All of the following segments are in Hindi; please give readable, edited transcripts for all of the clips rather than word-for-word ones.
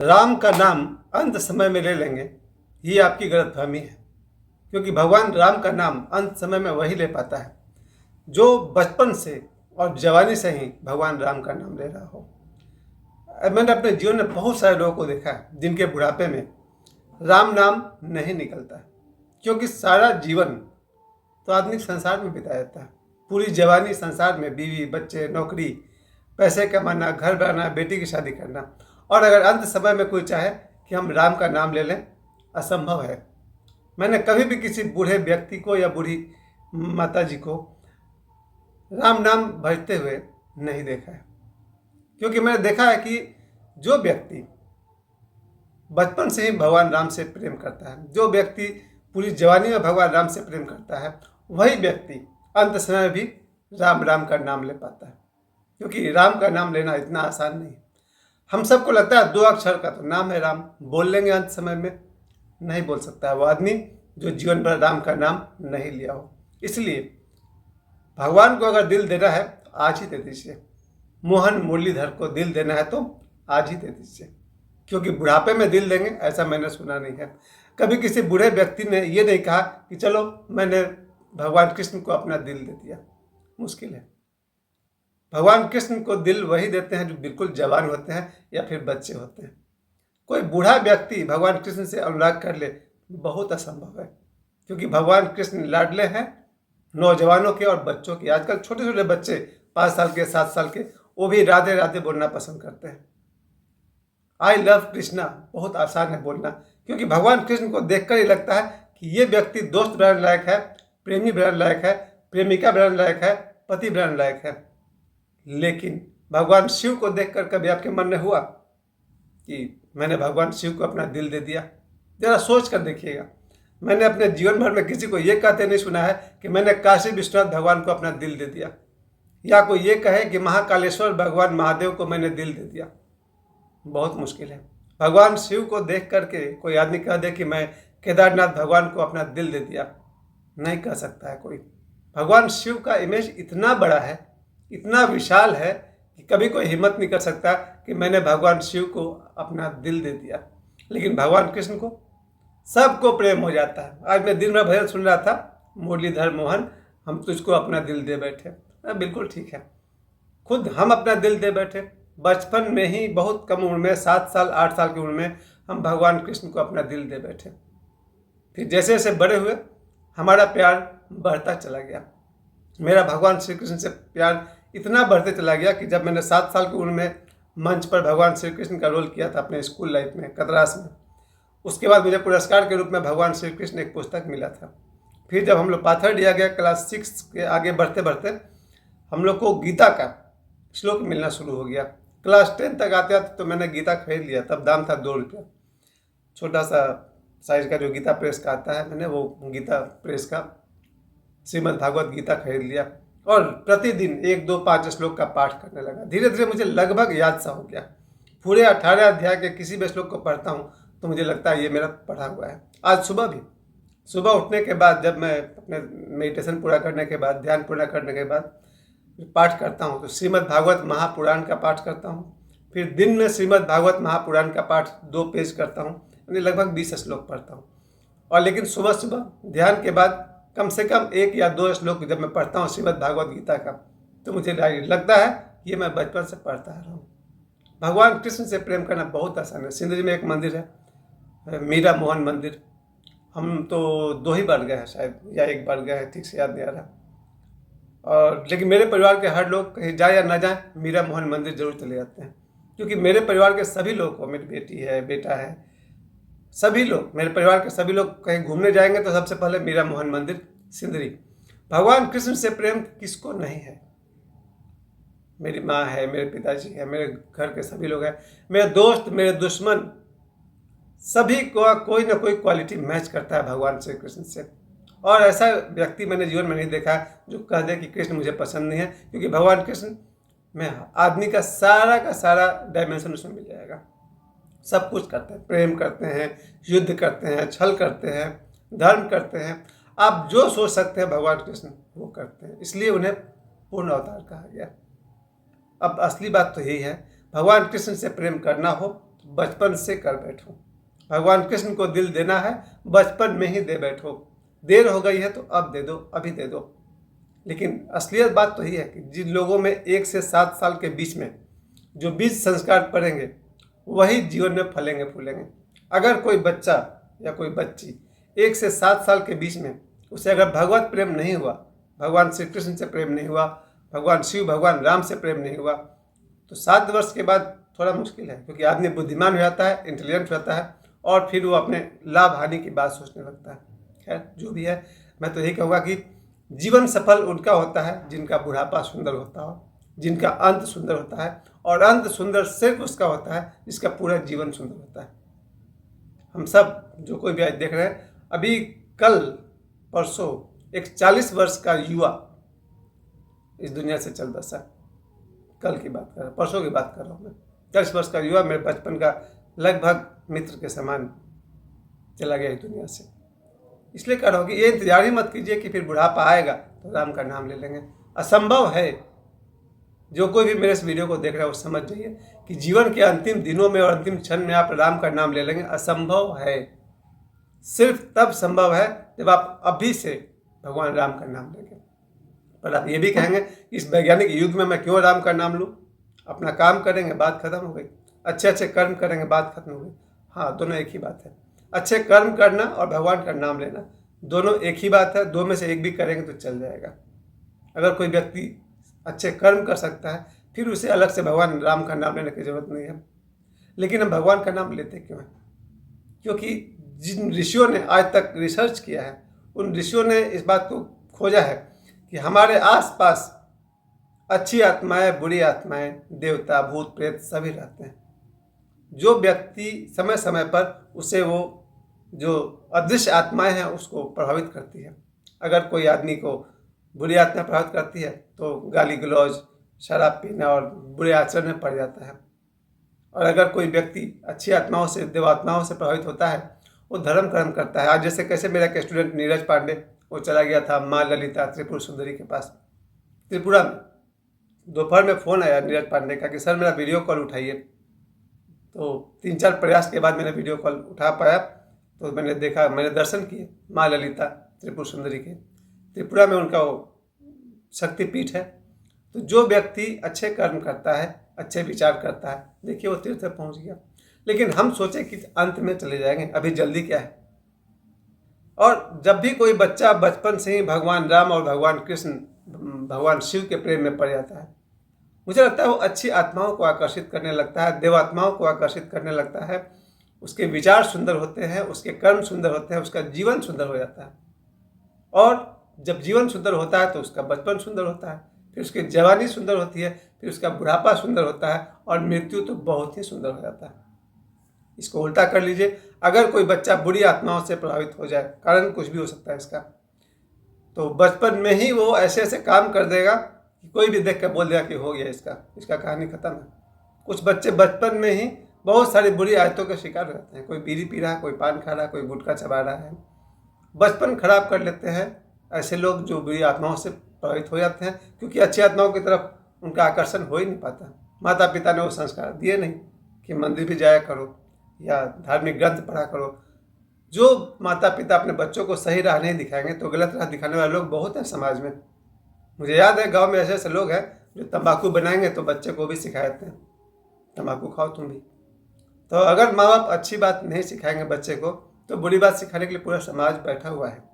राम का नाम अंत समय में ले लेंगे, ये आपकी गलतफहमी है। क्योंकि भगवान राम का नाम अंत समय में वही ले पाता है जो बचपन से और जवानी से ही भगवान राम का नाम ले रहा हो। मैंने अपने जीवन में बहुत सारे लोगों को देखा है जिनके बुढ़ापे में राम नाम नहीं निकलता, क्योंकि सारा जीवन तो आदमी संसार में बिता देता है। पूरी जवानी संसार में बीवी बच्चे, नौकरी, पैसे कमाना, घर बनाना, बेटी की शादी करना, और अगर अंत समय में कोई चाहे कि हम राम का नाम ले लें, असंभव है। मैंने कभी भी किसी बूढ़े व्यक्ति को या बूढ़ी माता जी को राम नाम भजते हुए नहीं देखा है। क्योंकि मैंने देखा है कि जो व्यक्ति बचपन से ही भगवान राम से प्रेम करता है, जो व्यक्ति पूरी जवानी में भगवान राम से प्रेम करता है, वही व्यक्ति अंत समय भी राम राम का नाम ले पाता है। क्योंकि राम का नाम लेना इतना आसान नहीं है। हम सबको लगता है 2 अक्षर का तो नाम है राम, बोल लेंगे, अंत समय में नहीं बोल सकता है वो आदमी जो जीवन भर राम का नाम नहीं लिया हो। इसलिए भगवान को अगर दिल देना है तो आज ही दे दीजिए। मोहन मुरलीधर को दिल देना है तो आज ही दे दीजिए, क्योंकि बुढ़ापे में दिल देंगे ऐसा मैंने सुना नहीं है। कभी किसी बूढ़े व्यक्ति ने ये नहीं कहा कि चलो मैंने भगवान कृष्ण को अपना दिल दे दिया। मुश्किल है। भगवान कृष्ण को दिल वही देते हैं जो बिल्कुल जवान होते हैं या फिर बच्चे होते हैं। कोई बूढ़ा व्यक्ति भगवान कृष्ण से अनुराग कर ले, बहुत असंभव है। क्योंकि भगवान कृष्ण लाडले हैं नौजवानों के और बच्चों के। आजकल छोटे छोटे बच्चे 5 साल के, 7 साल के, वो भी राधे राधे बोलना पसंद करते हैं। आई लव कृष्णा बहुत आसान है बोलना, क्योंकि भगवान कृष्ण को देखकर ही लगता है कि ये व्यक्ति दोस्त बनाने लायक है, प्रेमी बनाने लायक है, प्रेमिका बनाने लायक है, पति बनाने लायक है। लेकिन भगवान शिव को देखकर कभी आपके मन में हुआ कि मैंने भगवान शिव को अपना दिल दे दिया? जरा सोच कर देखिएगा। मैंने अपने जीवन भर में किसी को ये कहते नहीं सुना है कि मैंने काशी विश्वनाथ भगवान को अपना दिल दे दिया, या कोई ये कहे कि महाकालेश्वर भगवान महादेव को मैंने दिल दे दिया। बहुत मुश्किल है। भगवान शिव को देख करके कोई आदमी कह दे कि मैं केदारनाथ भगवान को अपना दिल दे दिया, नहीं कह सकता है कोई। भगवान शिव का इमेज इतना बड़ा है, इतना विशाल है कि कभी कोई हिम्मत नहीं कर सकता कि मैंने भगवान शिव को अपना दिल दे दिया। लेकिन भगवान कृष्ण को सबको प्रेम हो जाता है। आज मैं दिन भर भजन सुन रहा था, मुरलीधर मोहन हम तुझको अपना दिल दे बैठे। बिल्कुल ठीक है, खुद हम अपना दिल दे बैठे। बचपन में ही बहुत कम उम्र में 7 साल 8 साल की उम्र में हम भगवान कृष्ण को अपना दिल दे बैठे। फिर जैसे जैसे बड़े हुए हमारा प्यार बढ़ता चला गया। मेरा भगवान श्री कृष्ण से प्यार इतना बढ़ते चला गया कि जब मैंने 7 साल की उम्र में मंच पर भगवान श्री कृष्ण का रोल किया था अपने स्कूल लाइफ में कतरास में, उसके बाद मुझे पुरस्कार के रूप में भगवान श्री कृष्ण एक पुस्तक मिला था। फिर जब हम लोग पाथर दिया गया क्लास 6 के आगे बढ़ते बढ़ते हम लोग को गीता का श्लोक मिलना शुरू हो गया। क्लास 10 तक आते आते तो मैंने गीता खरीद लिया। तब दाम था 2 रुपया। छोटा सा साइज का जो गीता प्रेस का आता है, मैंने वो गीता प्रेस का श्रीमद् भागवत गीता खरीद लिया और प्रतिदिन 1, 2, 5 श्लोक का पाठ करने लगा। धीरे धीरे मुझे लगभग याद सा हो गया। पूरे 18 अध्याय के किसी भी श्लोक को पढ़ता हूँ तो मुझे लगता है ये मेरा पढ़ा हुआ है। आज सुबह भी, सुबह उठने के बाद जब मैं अपने मेडिटेशन पूरा करने के बाद, ध्यान पूरा करने के बाद पाठ करता हूँ तो श्रीमद् भागवत महापुराण का पाठ करता हूँ। फिर दिन में श्रीमद् भागवत महापुराण का पाठ 2 पेज करता हूँ, यानी लगभग 20 श्लोक पढ़ता हूँ। और लेकिन सुबह सुबह ध्यान के बाद कम से कम 1 या 2 श्लोक जब मैं पढ़ता हूँ श्रीमद् भागवत गीता का, तो मुझे लगता है ये मैं बचपन से पढ़ता रहा हूँ। भगवान कृष्ण से प्रेम करना बहुत आसान है। सिंदरी में एक मंदिर है, मीरा मोहन मंदिर। हम तो 2 ही बार गए हैं शायद, या 1 बार गए हैं, ठीक से याद नहीं आ रहा। और लेकिन मेरे परिवार के हर लोग कहीं जाए या ना जाए मीरा मोहन मंदिर जरूर चले जाते हैं। क्योंकि मेरे परिवार के सभी लोग को, मेरी बेटी है, बेटा है, सभी लोग, मेरे परिवार के सभी लोग कहीं घूमने जाएंगे तो सबसे पहले मीरा मोहन मंदिर सिंदरी। भगवान कृष्ण से प्रेम किसको नहीं है? मेरी माँ है, मेरे पिताजी है, मेरे घर के सभी लोग हैं, मेरे दोस्त, मेरे दुश्मन, सभी को कोई ना कोई क्वालिटी मैच करता है भगवान श्री कृष्ण से। और ऐसा व्यक्ति मैंने जीवन में नहीं देखा जो कह दे कि कृष्ण मुझे पसंद नहीं है। क्योंकि भगवान कृष्ण में आदमी का सारा डायमेंशन उसमें मिल जाएगा। सब कुछ करते हैं, प्रेम करते हैं, युद्ध करते हैं, छल करते हैं, धर्म करते हैं। आप जो सोच सकते हैं भगवान कृष्ण वो करते हैं, इसलिए उन्हें पूर्ण अवतार कहा गया। अब असली बात तो यही है, भगवान कृष्ण से प्रेम करना हो तो बचपन से कर बैठो। भगवान कृष्ण को दिल देना है, बचपन में ही दे बैठो। देर हो गई है तो अब दे दो, अभी दे दो। लेकिन असलियत बात तो यही है कि जिन लोगों में 1 से 7 साल के बीच में जो बीज संस्कार पड़ेंगे वही जीवन में फलेंगे फूलेंगे। अगर कोई बच्चा या कोई बच्ची 1 से 7 साल के बीच में उसे अगर भगवत प्रेम नहीं हुआ, भगवान श्री कृष्ण से प्रेम नहीं हुआ, भगवान शिव भगवान राम से प्रेम नहीं हुआ, तो 7 वर्ष के बाद थोड़ा मुश्किल है, क्योंकि आदमी बुद्धिमान हो जाता है, इंटेलिजेंट हो जाता है और फिर वो अपने लाभ हानि की बात सोचने लगता है। खैर जो भी है, मैं तो यही कहूँगा कि जीवन सफल उनका होता है जिनका बुढ़ापा सुंदर होता हो, जिनका अंत सुंदर होता है, और अंत सुंदर सिर्फ उसका होता है जिसका पूरा जीवन सुंदर होता है। हम सब जो कोई भी आज देख रहे हैं, अभी कल परसों एक 40 वर्ष का युवा इस दुनिया से चल बसा। कल की बात कर रहा हूँ, परसों की बात कर रहा हूँ मैं। 40 वर्ष का युवा मेरे बचपन का लगभग मित्र के समान चला गया इस दुनिया से। इसलिए कह रहा हूँ कि ये इंतजार ही मत कीजिए कि फिर बुढ़ापा आएगा तो राम का नाम ले लेंगे। असंभव है। जो कोई भी मेरे इस वीडियो को देख रहा है वो समझ जाइए कि जीवन के अंतिम दिनों में और अंतिम क्षण में आप राम का नाम ले लेंगे, असंभव है। सिर्फ तब संभव है जब आप अभी से भगवान राम का नाम लेंगे। पर आप ये भी कहेंगे इस वैज्ञानिक युग में मैं क्यों राम का नाम लूँ? अपना काम करेंगे, बात खत्म हो गई। अच्छे अच्छे कर्म करेंगे, बात खत्म हो गई। हाँ, दोनों एक ही बात है। अच्छे कर्म करना और भगवान का नाम लेना दोनों एक ही बात है। दो में से एक भी करेंगे तो चल जाएगा। अगर कोई व्यक्ति अच्छे कर्म कर सकता है फिर उसे अलग से भगवान राम का नाम लेने की जरूरत नहीं है। लेकिन हम भगवान का नाम लेते क्यों हैं? क्योंकि जिन ऋषियों ने आज तक रिसर्च किया है, उन ऋषियों ने इस बात को खोजा है कि हमारे आसपास अच्छी आत्माएं, बुरी आत्माएं, देवता, भूत, प्रेत सभी रहते हैं। जो व्यक्ति समय समय पर उसे वो जो अदृश्य आत्माएं हैं उसको प्रभावित करती है। अगर कोई आदमी को बुरी आत्मा प्रभावित करती है तो गाली गलौज, शराब पीना और बुरे आचरण में पड़ जाता है। और अगर कोई व्यक्ति अच्छी आत्माओं से, देवात्माओं से प्रभावित होता है, वो धर्म कर्म करता है। आज जैसे कैसे मेरा एक स्टूडेंट नीरज पांडे, वो चला गया था माँ ललिता त्रिपुर सुंदरी के पास त्रिपुरा में। दोपहर में फ़ोन आया नीरज पांडे का कि सर मेरा वीडियो कॉल उठाइए। तो 3-4 प्रयास के बाद मैंने वीडियो कॉल उठा पाया। तो मैंने देखा, मैंने दर्शन किए माँ ललिता त्रिपुर सुंदरी के। त्रिपुरा में उनका वो शक्तिपीठ है। तो जो व्यक्ति अच्छे कर्म करता है, अच्छे विचार करता है, देखिए वो तीर्थ तक पहुँच गया। लेकिन हम सोचे कि अंत में चले जाएंगे, अभी जल्दी क्या है। और जब भी कोई बच्चा बचपन से ही भगवान राम और भगवान कृष्ण, भगवान शिव के प्रेम में पड़ जाता है, मुझे लगता है वो अच्छी आत्माओं को आकर्षित करने लगता है, देवात्माओं को आकर्षित करने लगता है। उसके विचार सुंदर होते हैं, उसके कर्म सुंदर होते हैं, उसका जीवन सुंदर हो जाता है। और जब जीवन सुंदर होता है तो उसका बचपन सुंदर होता है, फिर उसकी जवानी सुंदर होती है, फिर उसका बुढ़ापा सुंदर होता है और मृत्यु तो बहुत ही सुंदर हो जाता है। इसको उल्टा कर लीजिए, अगर कोई बच्चा बुरी आत्माओं से प्रभावित हो जाए, कारण कुछ भी हो सकता है इसका, तो बचपन में ही वो ऐसे ऐसे काम कर देगा कि कोई भी देख कर बोल देगा कि हो गया इसका कहानी खत्म है। कुछ बच्चे बचपन में ही बहुत सारी बुरी आदतों के शिकार हो जाते हैं। कोई बीड़ी पी रहा है, कोई पान खा रहा है, कोई गुटखा चबा रहा है, बचपन खराब कर लेते हैं ऐसे लोग जो बुरी आत्माओं से प्रभावित हो जाते हैं, क्योंकि अच्छी आत्माओं की तरफ उनका आकर्षण हो ही नहीं पाता। माता पिता ने वो संस्कार दिए नहीं कि मंदिर भी जाया करो या धार्मिक ग्रंथ पढ़ा करो। जो माता पिता अपने बच्चों को सही राह नहीं दिखाएंगे तो गलत राह दिखाने वाले लोग बहुत हैं समाज में। मुझे याद है गांव में ऐसे ऐसे लोग हैं जो तंबाकू बनाएंगे तो बच्चे को भी सिखाते हैं तंबाकू खाओ तुम भी। तो अगर माँ बाप अच्छी बात नहीं सिखाएंगे बच्चे को तो बुरी बात सिखाने के लिए पूरा समाज बैठा हुआ है।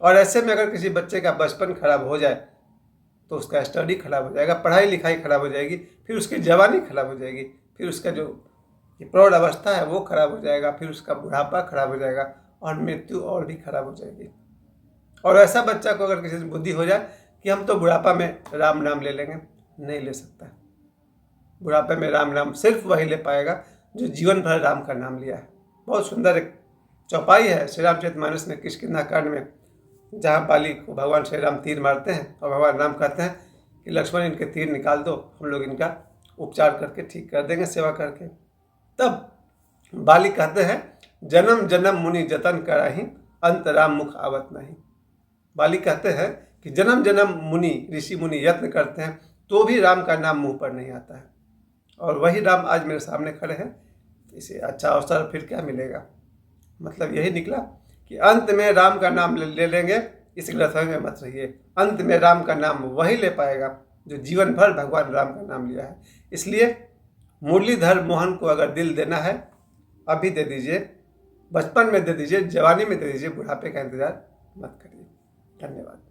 और ऐसे में अगर किसी बच्चे का बचपन खराब हो जाए तो उसका स्टडी खराब हो जाएगा, पढ़ाई लिखाई खराब हो जाएगी, फिर उसकी जवानी खराब हो जाएगी, फिर उसका जो प्रौढ़ अवस्था है वो खराब हो जाएगा, फिर उसका बुढ़ापा खराब हो जाएगा और मृत्यु और भी खराब हो जाएगी। और ऐसा बच्चा को अगर किसी से बुद्धि हो जाए कि हम तो बुढ़ापा में राम नाम ले लेंगे, नहीं ले सकता। बुढ़ापे में राम नाम सिर्फ वही ले पाएगा जो जीवन भर राम का नाम लिया है। बहुत सुंदर एक चौपाई है श्री रामचरितमानस में किष्किंधा कांड में, जहाँ बाली को भगवान श्री राम तीर मारते हैं और भगवान राम कहते हैं कि लक्ष्मण इनके तीर निकाल दो, हम लोग इनका उपचार करके ठीक कर देंगे सेवा करके। तब बाली कहते हैं जन्म जन्म मुनि जतन कराही, अंत राम मुख आवत नहीं। बाली कहते हैं कि जन्म जन्म मुनि, ऋषि मुनि यत्न करते हैं तो भी राम का नाम मुंह पर नहीं आता है। और वही राम आज मेरे सामने खड़े हैं इसे अच्छा अवसर फिर क्या मिलेगा। मतलब यही निकला कि अंत में राम का नाम ले लेंगे, इस गलतफहमी में मत रहिए। अंत में राम का नाम वही ले पाएगा जो जीवन भर भगवान राम का नाम लिया है। इसलिए मुरलीधर मोहन को अगर दिल देना है अभी दे दीजिए, बचपन में दे दीजिए, जवानी में दे दीजिए, बुढ़ापे का इंतजार मत करिए। धन्यवाद।